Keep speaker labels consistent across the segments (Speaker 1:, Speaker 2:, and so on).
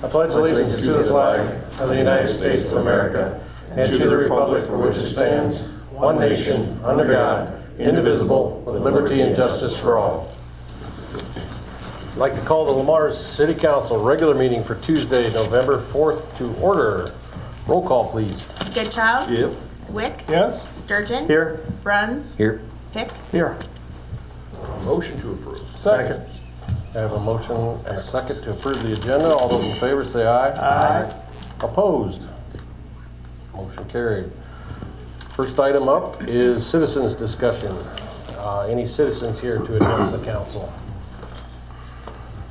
Speaker 1: I pledge allegiance to the flag of the United States of America and to the republic for which it stands, one nation, under God, indivisible, with liberty and justice for all. I'd like to call the Lamar's City Council regular meeting for Tuesday, November 4th to order. Roll call, please.
Speaker 2: Goodchild?
Speaker 1: Yep.
Speaker 2: Wick?
Speaker 1: Yes.
Speaker 2: Sturgeon?
Speaker 1: Here.
Speaker 2: Bruns?
Speaker 1: Here.
Speaker 2: Pick?
Speaker 1: Here.
Speaker 3: Motion to approve.
Speaker 1: Second. I have a motion and a second to approve the agenda. All those in favor say aye. Aye. Opposed? Motion carried. First item up is citizens discussion. Any citizens here to address the council?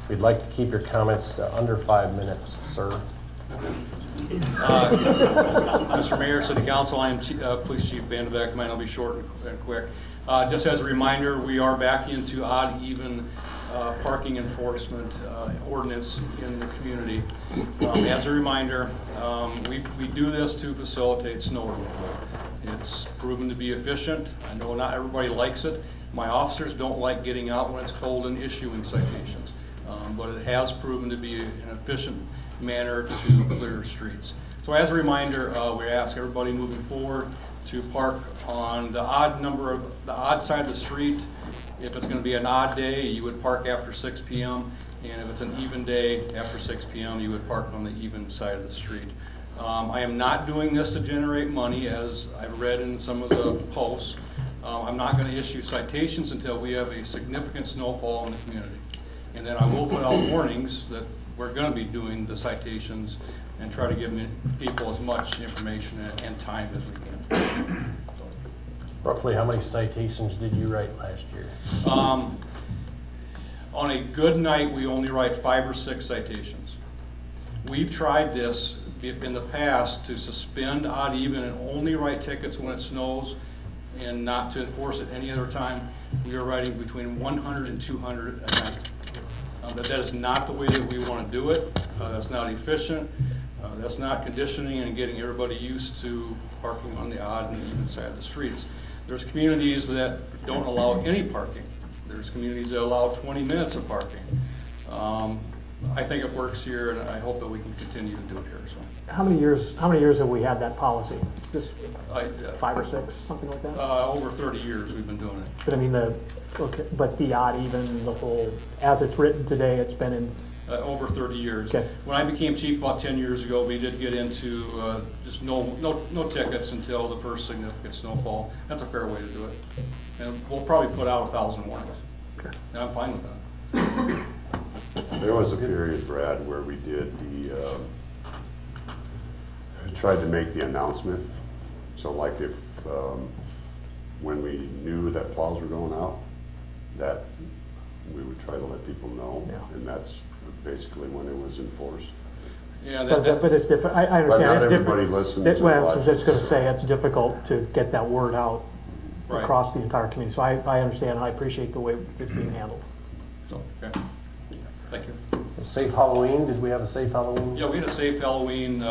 Speaker 1: We'd like to keep your comments to under 5 minutes, sir.
Speaker 4: Mr. Mayor, City Council, I am Police Chief Vanderbeck. Mine will be short and quick. Just as a reminder, we are back into odd, even parking enforcement ordinance in the community. As a reminder, we do this to facilitate snow removal. It's proven to be efficient. I know not everybody likes it. My officers don't like getting out when it's cold and issuing citations, but it has proven to be an efficient manner to clear streets. So as a reminder, we ask everybody moving forward to park on the odd side of the street. If it's going to be an odd day, you would park after 6 p.m. And if it's an even day, after 6 p.m., you would park on the even side of the street. I am not doing this to generate money, as I've read in some of the posts. I'm not going to issue citations until we have a significant snowfall in the community. And then I will put out warnings that we're going to be doing the citations and try to give people as much information and time as we can.
Speaker 1: Roughly how many citations did you write last year?
Speaker 4: On a good night, we only write 5 or 6 citations. We've tried this in the past to suspend odd even and only write tickets when it snows and not to enforce it any other time. We are writing between 100 and 200 a night. But that is not the way that we want to do it. That's not efficient. That's not conditioning and getting everybody used to parking on the odd and even side of the streets. There's communities that don't allow any parking. There's communities that allow 20 minutes of parking. I think it works here, and I hope that we can continue to do it here. So,
Speaker 5: How many years have we had that policy? Just 5 or 6, something like that?
Speaker 4: over 30 years we've been doing it.
Speaker 5: But I mean, but the odd even, the whole, as it's written today, it's been in.
Speaker 4: Over 30 years.
Speaker 5: Okay.
Speaker 4: When I became chief about 10 years ago, we did get into just no tickets until the first significant snowfall. That's a fair way to do it. And we'll probably put out 1,000 warnings. Okay. And I'm fine with that.
Speaker 3: There was a period, Brad, where we did tried to make the announcement. So like if, when we knew that plows were going out, that we would try to let people know. Yeah. And that's basically when it was enforced.
Speaker 4: Yeah,
Speaker 5: but it's different. I understand.
Speaker 3: But not
Speaker 5: it's
Speaker 3: everybody
Speaker 5: different.
Speaker 3: listens.
Speaker 5: Well, I was just going to say it's difficult to get that word out
Speaker 4: right
Speaker 5: across the entire community. So I understand and I appreciate the way it's being handled.
Speaker 4: So, okay. Thank you.
Speaker 1: Safe Halloween. Did we have a safe Halloween?
Speaker 4: Yeah, we had a safe Halloween.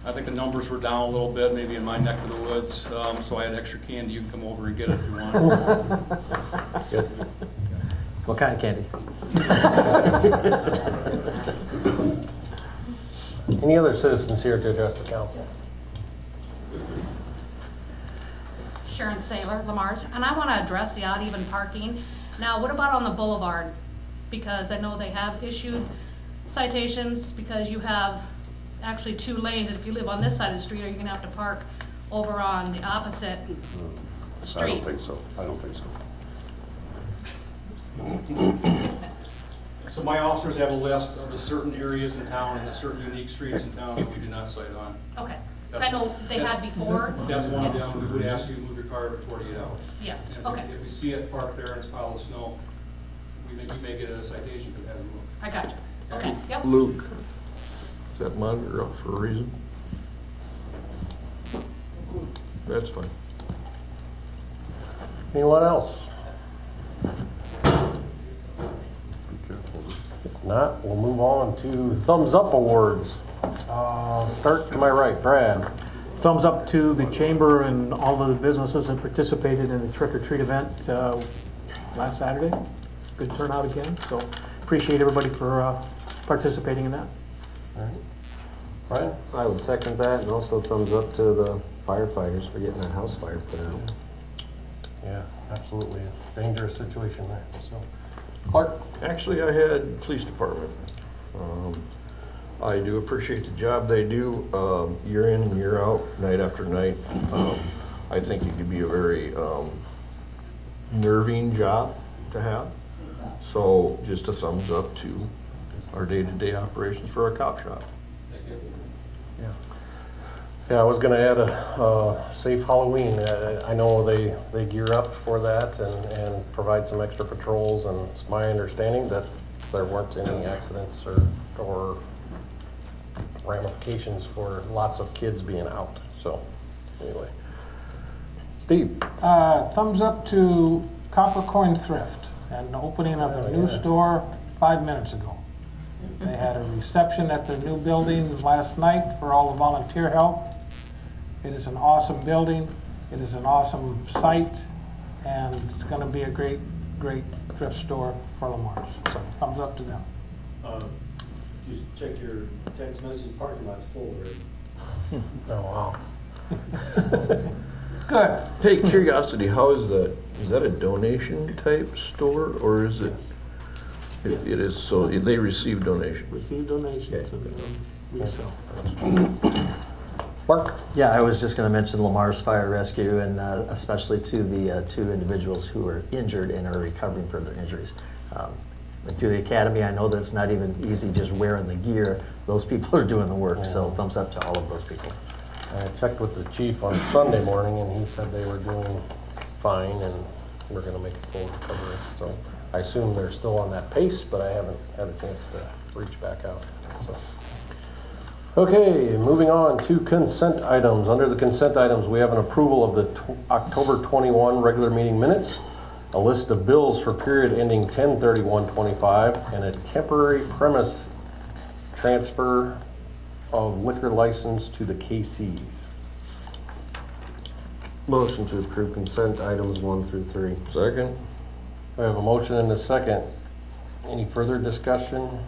Speaker 4: I think the numbers were down a little bit, maybe in my neck of the woods. So I had extra candy. You can come over and get it if you want.
Speaker 1: Good.
Speaker 6: What kind of candy?
Speaker 1: Any other citizens here to address the council?
Speaker 7: Sharon Saylor, Lamar's, and I want to address the odd even parking. Now, what about on the boulevard? Because I know they have issued citations because you have actually 2 lanes. If you live on this side of the street, are you going to have to park over on the opposite street?
Speaker 3: I don't think so. I don't think so.
Speaker 4: So my officers have a list of the certain areas in town and the certain unique streets in town that we do not cite on.
Speaker 7: Okay, because I know they had before.
Speaker 4: That's one of them. We would ask you to move your car every 48 hours.
Speaker 7: Yeah,
Speaker 4: And
Speaker 7: okay.
Speaker 4: If we see it parked there and it's a pile of snow, we may get a citation for having moved.
Speaker 7: I got you. Okay, yep.
Speaker 8: Luke, is that monitor up for a reason? That's fine.
Speaker 1: Anyone else? If not, we'll move on to Thumbs Up Awards. Start to my right, Brad.
Speaker 5: Thumbs up to the chamber and all of the businesses that participated in the trick or treat event last Saturday. Good turnout again. So appreciate everybody for participating in that.
Speaker 1: All right. Brian?
Speaker 6: I would second that, and also thumbs up to the firefighters for getting that house fire put out.
Speaker 1: Yeah, absolutely. Dangerous situation there, so. Clark?
Speaker 8: Actually, I had police department. I do appreciate the job they do, year in and year out, night after night. I think it could be a very nerving job to have. So just a thumbs up to our day-to-day operations for our cop shop.
Speaker 1: Yeah, I was gonna add a safe Halloween. I know they gear up for that and provide some extra patrols, and it's my understanding that there weren't any accidents or ramifications for lots of kids being out, so, anyway. Steve?
Speaker 2: Thumbs up to Copper Coin Thrift and the opening of their new store 5 minutes ago. They had a reception at their new building last night for all the volunteer help. It is an awesome building, it is an awesome site, and it's gonna be a great, great thrift store for Lamar's. So thumbs up to them.
Speaker 9: Just check your text message, parking lot's full already.
Speaker 1: Oh, wow.
Speaker 2: Good.
Speaker 8: Hey, curiosity, how is that? Is that a donation type store, or is it? It is, so they receive donations.
Speaker 2: Receive donations and resell.
Speaker 1: Mark?
Speaker 6: Yeah, I was just gonna mention Lamar's Fire Rescue, and especially to the 2 individuals who were injured and are recovering from their injuries. And through the academy, I know that it's not even easy just wearing the gear. Those people are doing the work, so thumbs up to all of those people.
Speaker 1: I checked with the chief on Sunday morning, and he said they were doing fine, and we're gonna make a full recovery. So I assume they're still on that pace, but I haven't had a chance to reach back out, so. Okay, moving on to consent items. Under the consent items, we have an approval of the October 21 regular meeting minutes, a list of bills for period ending 10/31/25, and a temporary premise transfer of liquor license to the KCs.
Speaker 6: Motion to approve consent items 1 through 3.
Speaker 8: Second?
Speaker 1: We have a motion and a second. Any further discussion?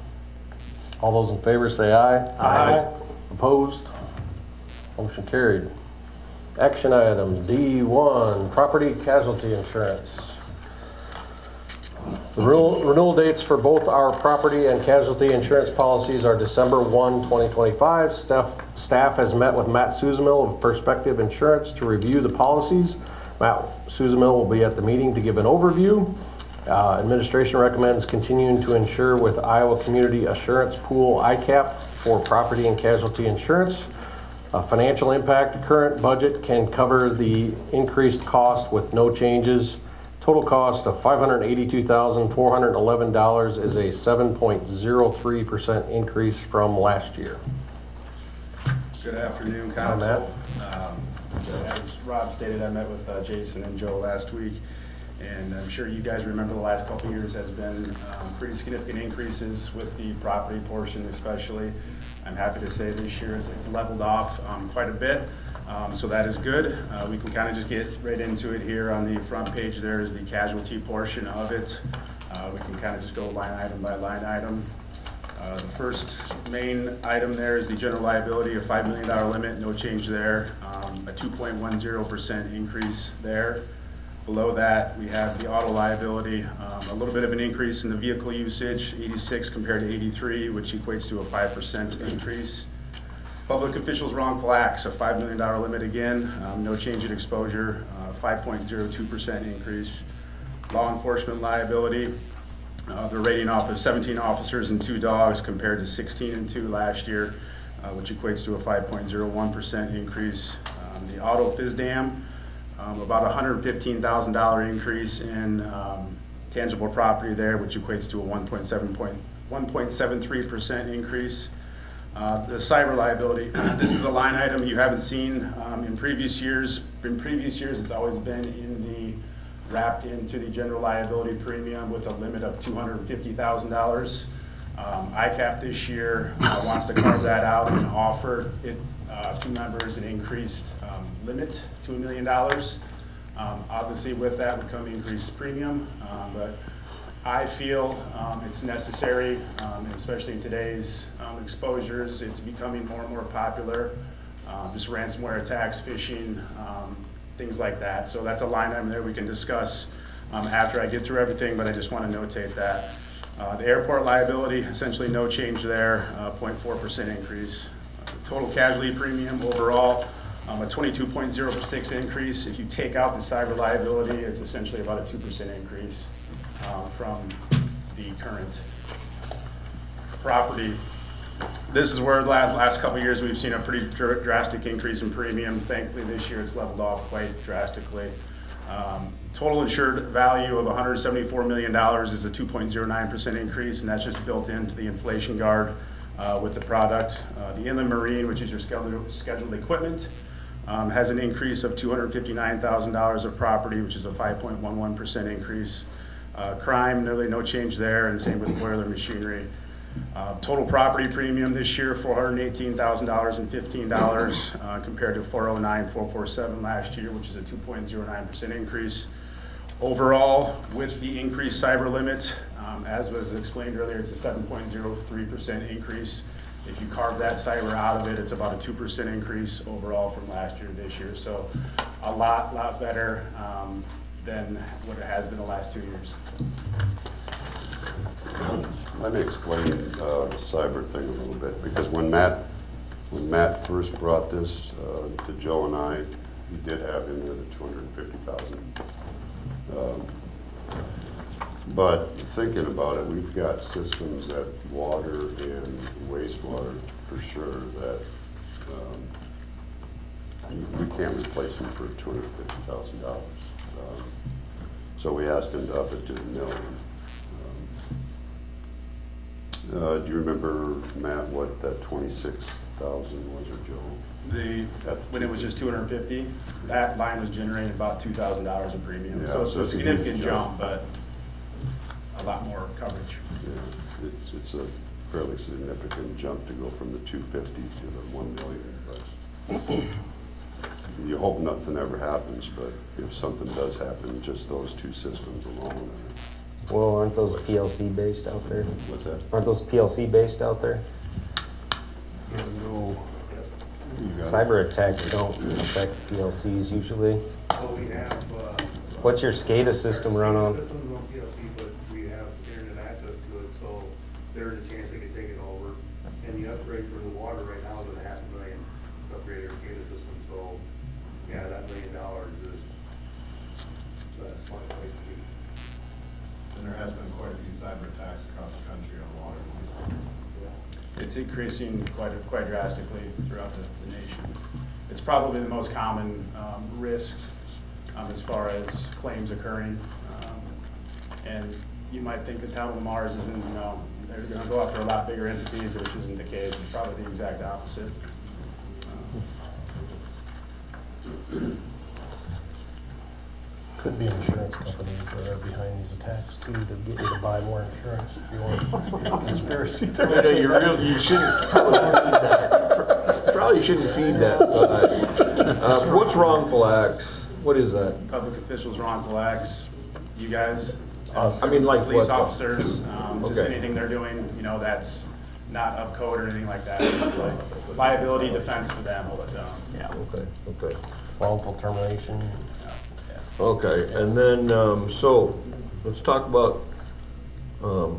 Speaker 1: All those in favor say aye.
Speaker 2: Aye.
Speaker 1: Opposed? Motion carried. Action items, D1, property casualty insurance. The renewal dates for both our property and casualty insurance policies are December 1, 2025. Staff has met with Matt Suzamil of Perspective Insurance to review the policies. Matt Suzamil will be at the meeting to give an overview. Administration recommends continuing to insure with Iowa Community Assurance Pool ICAP for property and casualty insurance. Financial impact, the current budget can cover the increased cost with no changes. Total cost of $582,411 is a 7.03% increase from last year.
Speaker 10: Good afternoon,
Speaker 1: Hi,
Speaker 10: Council. As Rob stated, I met with Jason and Joe last week, and I'm sure you guys remember the last couple of years has been pretty significant increases with the property portion especially. I'm happy to say this year it's leveled off quite a bit, so that is good. We can kind of just get right into it here. On the front page there is the casualty portion of it. We can kind of just go line item by line item. The first main item there is the general liability, a $5 million limit, no change there, a 2.10% increase there. Below that, we have the auto liability, a little bit of an increase in the vehicle usage, 86 compared to 83, which equates to a 5% increase. Public officials wrongful acts, a $5 million limit again, no change in exposure, 5.02% increase. Law enforcement liability, the rating off of 17 officers and 2 dogs compared to 16 and 2 last year, which equates to a 5.01% increase. The auto FISDAM, about $115,000 increase in tangible property there, which equates to a 1.73% increase. The cyber liability, this is a line item you haven't seen in previous years. In previous years, it's always been wrapped into the general liability premium with a limit of $250,000. ICAP this year wants to carve that out and offer it to members an increased limit to $1 million. Obviously with that would come increased premium, but I feel it's necessary, especially in today's exposures. It's becoming more and more popular. Just ransomware attacks, phishing, things like that. So that's a line item there we can discuss after I get through everything, but I just want to notate that. The airport liability, essentially no change there, 0.4% increase. Total casualty premium overall, a 22.06 increase. If you take out the cyber liability, it's essentially about a 2% increase from the current property. This is where the last couple of years we've seen a pretty drastic increase in premium. Thankfully this year it's leveled off quite drastically. Total insured value of $174 million is a 2.09% increase, and that's just built into the inflation guard with the product. The inland marine, which is your scheduled equipment, has an increase of $259,000 of property, which is a 5.11% increase. Crime, nearly no change there, and same with boiler machinery. Total property premium this year, $418,015 compared to $409,447 last year, which is a 2.09% increase. Overall, with the increased cyber limit, as was explained earlier, it's a 7.03% increase. If you carve that cyber out of it, it's about a 2% increase overall from last year to this year. So a lot better than what it has been the last 2 years.
Speaker 3: Let me explain the cyber thing a little bit, because when Matt first brought this to Joe and I, he did have in there the $250,000. But thinking about it, we've got systems at water and wastewater for sure that we can't replace them for $250,000. So we asked him to up it to $1 million. Do you remember, Matt, what that 26,000 was, or Joe?
Speaker 10: When it was just 250, that line was generating about $2,000 of premium.
Speaker 3: Yeah,
Speaker 10: So it's
Speaker 3: so
Speaker 10: a significant jump, but a lot more coverage.
Speaker 3: Yeah, it's a fairly significant jump to go from the 250 to the 1 million. But you hope nothing ever happens, but if something does happen, just those two systems alone.
Speaker 11: Well, aren't those PLC based out there?
Speaker 3: What's that?
Speaker 11: Aren't those PLC based out there?
Speaker 3: No.
Speaker 11: Cyber attacks don't affect PLCs usually.
Speaker 12: So we have,
Speaker 11: What's your SCADA system run on?
Speaker 12: Systems on PLC, but we have internet access to it, so there's a chance they could take it over. And the upgrade for the water right now is at $500,000 to upgrade our SCADA system, so yeah, that $1 million is, that's a smart place to be.
Speaker 13: And there has been quite a few cyber attacks across the country on water.
Speaker 10: It's increasing quite drastically throughout the nation. It's probably the most common risk as far as claims occurring. And you might think the town of Lamar's isn't, they're going to go after a lot bigger entities, which isn't the case. It's probably the exact opposite.
Speaker 1: Could be insurance companies that are behind these attacks too, to get you to buy more insurance if you want. Conspiracy theory.
Speaker 8: You shouldn't probably shouldn't feed that. What's wrongful acts? What is that?
Speaker 10: Public officials, wrongful acts, you guys,
Speaker 8: I mean, like
Speaker 10: police
Speaker 8: what? Okay.
Speaker 10: officers, just anything they're doing, that's not of code or anything like that. Just like liability defense for them. Yeah.
Speaker 8: Okay.
Speaker 1: Wrongful termination.
Speaker 8: Okay, and then, so, let's talk about the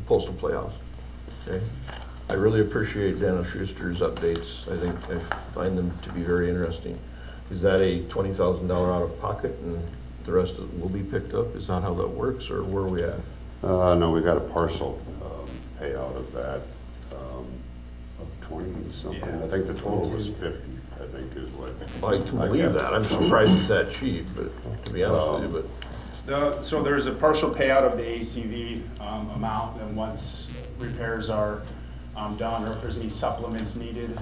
Speaker 8: Postal Playhouse, okay? I really appreciate Daniel Schuster's updates. I find them to be very interesting. Is that a $20,000 out of pocket and the rest will be picked up? Is that how that works, or where are we at?
Speaker 3: No, we got a partial payout of that, of 20 something.
Speaker 10: Yeah.
Speaker 3: I think the total was 50, I think is what.
Speaker 8: I can believe that. I'm surprised it's that cheap, but to be honest with you,
Speaker 10: So there's a partial payout of the ACV amount, and once repairs are done, or if there's any supplements needed,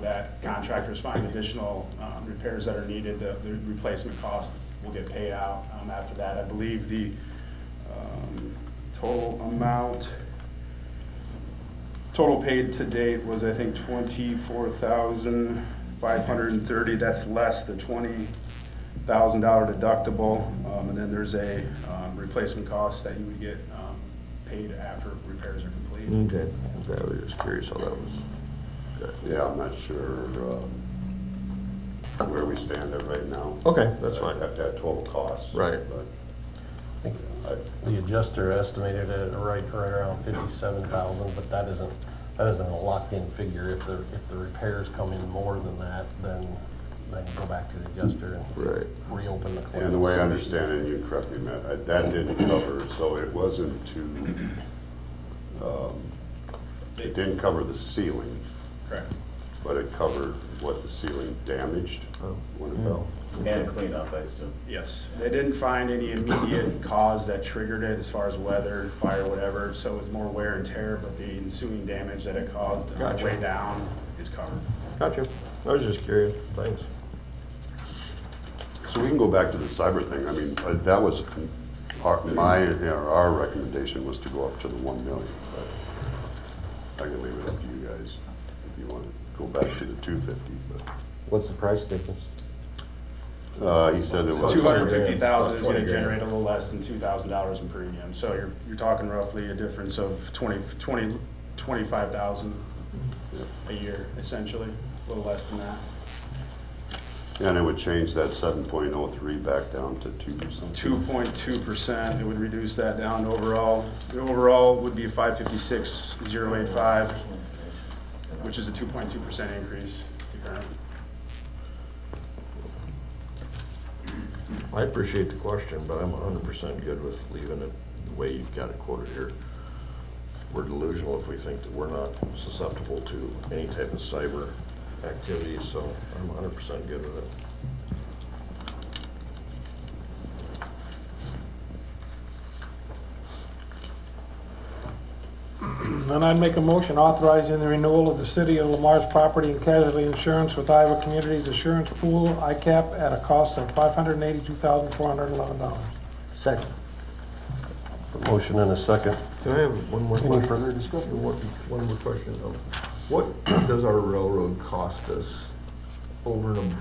Speaker 10: that contractors find additional repairs that are needed, the replacement cost will get paid out after that. I believe the total paid to date was, I think, $24,530. That's less the $1,000 deductible, and then there's a replacement cost that you would get paid after repairs are complete.
Speaker 8: Okay, I was just curious how that was. Okay.
Speaker 3: Yeah, I'm not sure where we stand at right now.
Speaker 8: Okay, that's fine.
Speaker 3: At total cost.
Speaker 8: Right.
Speaker 3: But
Speaker 1: The adjuster estimated it right around 57,000, but that isn't a locked-in figure. If the repairs come in more than that, then go back to the adjuster and reopen the claim.
Speaker 3: And the way I understand it, and you can correct me, Matt, that didn't cover, so it wasn't it didn't cover the ceiling.
Speaker 10: Correct.
Speaker 3: But it covered what the ceiling damaged when it fell.
Speaker 9: And cleanup, I assume.
Speaker 10: Yes, they didn't find any immediate cause that triggered it as far as weather, fire, whatever, so it's more wear and tear, but the ensuing damage that it caused on the way down is covered.
Speaker 8: Gotcha. I was just curious. Thanks.
Speaker 3: So we can go back to the cyber thing. I mean, that was our recommendation was to go up to the 1 million. But I can leave it up to you guys if you want to go back to the 250. But
Speaker 11: What's the price difference?
Speaker 3: he said it was
Speaker 10: 250,000 is gonna generate a little less than $2,000 in premium, so you're talking roughly a difference of 25,000 a year, essentially, a little less than that.
Speaker 3: And it would change that 7.03 back down to 2 or something.
Speaker 10: 2.2%, it would reduce that down overall. The overall would be 556,085, which is a 2.2% increase to current.
Speaker 8: I appreciate the question, but I'm 100% good with leaving it the way you've got it quoted here. We're delusional if we think that we're not susceptible to any type of cyber activity, so I'm 100% good with it.
Speaker 2: Then I'd make a motion authorizing the renewal of the City of Lamar's property and casualty insurance with Iowa Communities Assurance Pool, ICAP, at a cost of $582,411.
Speaker 6: Second.
Speaker 1: Motion and a second.
Speaker 8: Can I have one more question?
Speaker 1: Any further discussion?
Speaker 8: One more question. What does our railroad cost us over and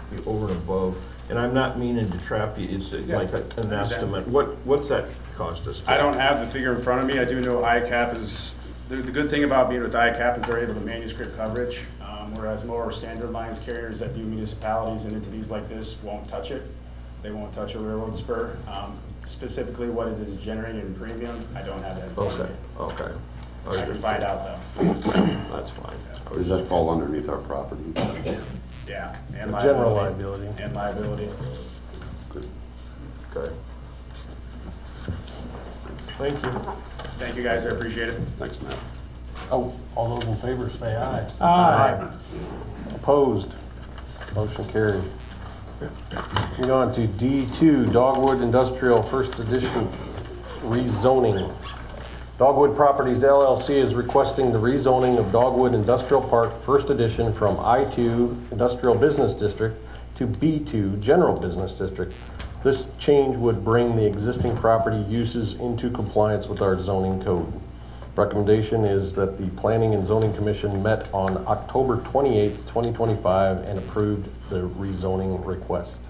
Speaker 8: above? And I'm not meaning to trap you, it's like an estimate. What's that cost us?
Speaker 10: I don't have the figure in front of me. I do know ICAP is, the good thing about being with ICAP is they're able to manuscript coverage, whereas more standard lines carriers that do municipalities and entities like this won't touch it. They won't touch a railroad spur. Specifically what it is generating in premium, I don't have that in front of me.
Speaker 8: Okay.
Speaker 10: I can find out though.
Speaker 8: That's fine.
Speaker 3: Does that fall underneath our property?
Speaker 10: Yeah, and
Speaker 1: General
Speaker 10: liability.
Speaker 1: liability.
Speaker 10: And liability.
Speaker 3: Good.
Speaker 8: Okay. Thank you.
Speaker 10: Thank you guys, I appreciate it.
Speaker 3: Thanks, Matt.
Speaker 1: Oh, all those in favor say aye.
Speaker 2: Aye.
Speaker 1: Opposed? Motion carried. Moving on to D2, Dogwood Industrial First Edition rezoning. Dogwood Properties LLC is requesting the rezoning of Dogwood Industrial Park First Edition from I2 Industrial Business District to B2 General Business District. This change would bring the existing property uses into compliance with our zoning code. Recommendation is that the Planning and Zoning Commission met on October 28th, 2025 and approved the rezoning request.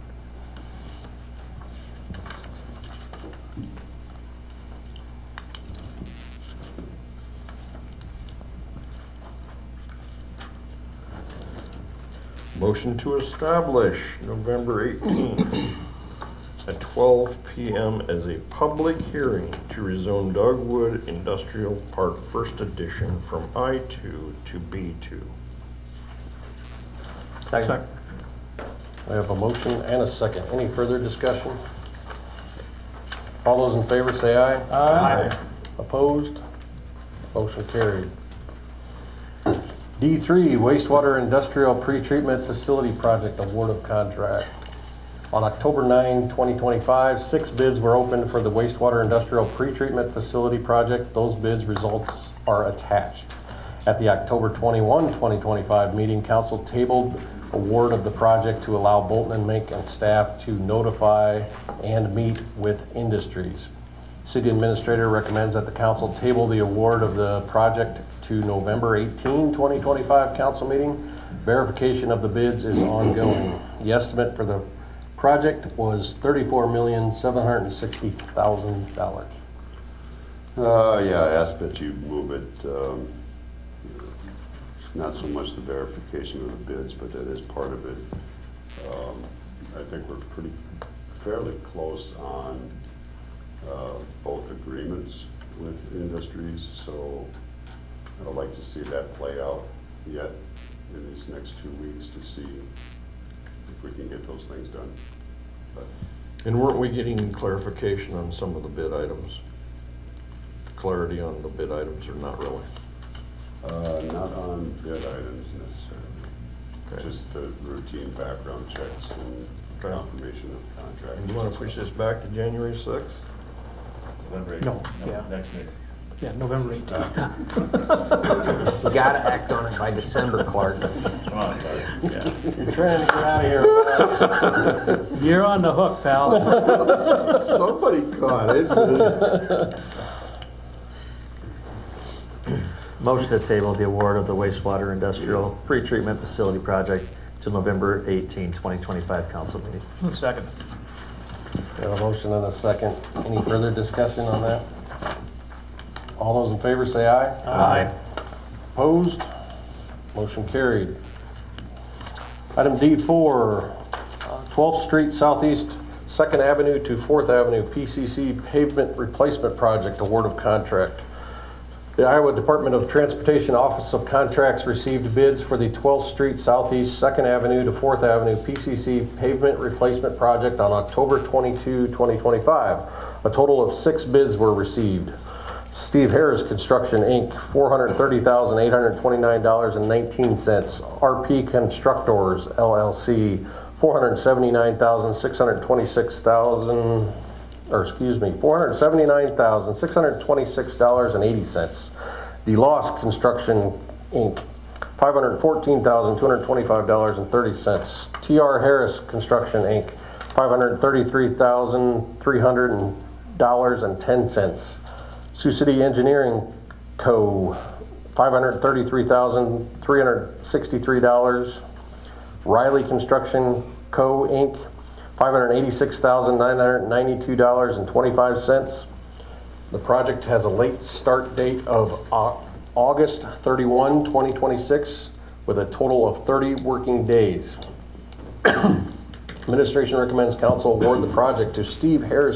Speaker 8: Motion to establish November 18th at 12 p.m. as a public hearing to rezone Dogwood Industrial Park First Edition from I2 to B2.
Speaker 6: Second.
Speaker 1: I have a motion and a second. Any further discussion? All those in favor say aye.
Speaker 2: Aye.
Speaker 1: Opposed? Motion carried. D3, Wastewater Industrial Pretreatment Facility Project Award of Contract. On October 9, 2025, 6 bids were opened for the Wastewater Industrial Pretreatment Facility Project. Those bids results are attached. At the October 21, 2025 meeting, Council tabled award of the project to allow Bolton and Mink and staff to notify and meet with industries. City Administrator recommends that the Council table the award of the project to November 18, 2025 Council meeting. Verification of the bids is ongoing. The estimate for the project was $34,760,000.
Speaker 3: Yeah, I asked that you move it, not so much the verification of the bids, but that is part of it. I think we're fairly close on both agreements with industries, so I'd like to see that play out yet in these next 2 weeks to see if we can get those things done. But
Speaker 8: And weren't we getting clarification on some of the bid items? Clarity on the bid items or not really?
Speaker 3: not on bid items necessarily,
Speaker 8: Okay.
Speaker 3: just the routine background checks and confirmation of contract.
Speaker 8: Do you want to push this back to January 6th?
Speaker 5: No, yeah.
Speaker 9: Next week.
Speaker 5: Yeah, November 18th.
Speaker 6: We gotta act on it by December, Clark.
Speaker 9: Come on, Clark. Yeah.
Speaker 1: You're trying to get out of here.
Speaker 5: You're on the hook, pal.
Speaker 3: Somebody caught it.
Speaker 6: Motion to table the award of the wastewater industrial pretreatment facility project to November 18, 2025 council meeting.
Speaker 5: Second.
Speaker 1: We have a motion and a second. Any further discussion on that? All those in favor say aye.
Speaker 5: Aye.
Speaker 1: Opposed? Motion carried. Item D4, 12th Street Southeast 2nd Avenue to 4th Avenue PCC Pavement Replacement Project Award of Contract. The Iowa Department of Transportation Office of Contracts received bids for the 12th Street Southeast 2nd Avenue to 4th Avenue PCC Pavement Replacement Project on October 22, 2025. A total of 6 bids were received. Steve Harris Construction, Inc., $430,829.19. RP Constructors, LLC, $479,626.80. DeLoss Construction, Inc., $514,225.30. TR Harris Construction, Inc., $533,300.10. Sioux City Engineering Co., $533,363. Riley Construction Co., Inc., $586,992.25. The project has a late start date of August 31, 2026, with a total of 30 working days. Administration recommends council award the project to Steve Harris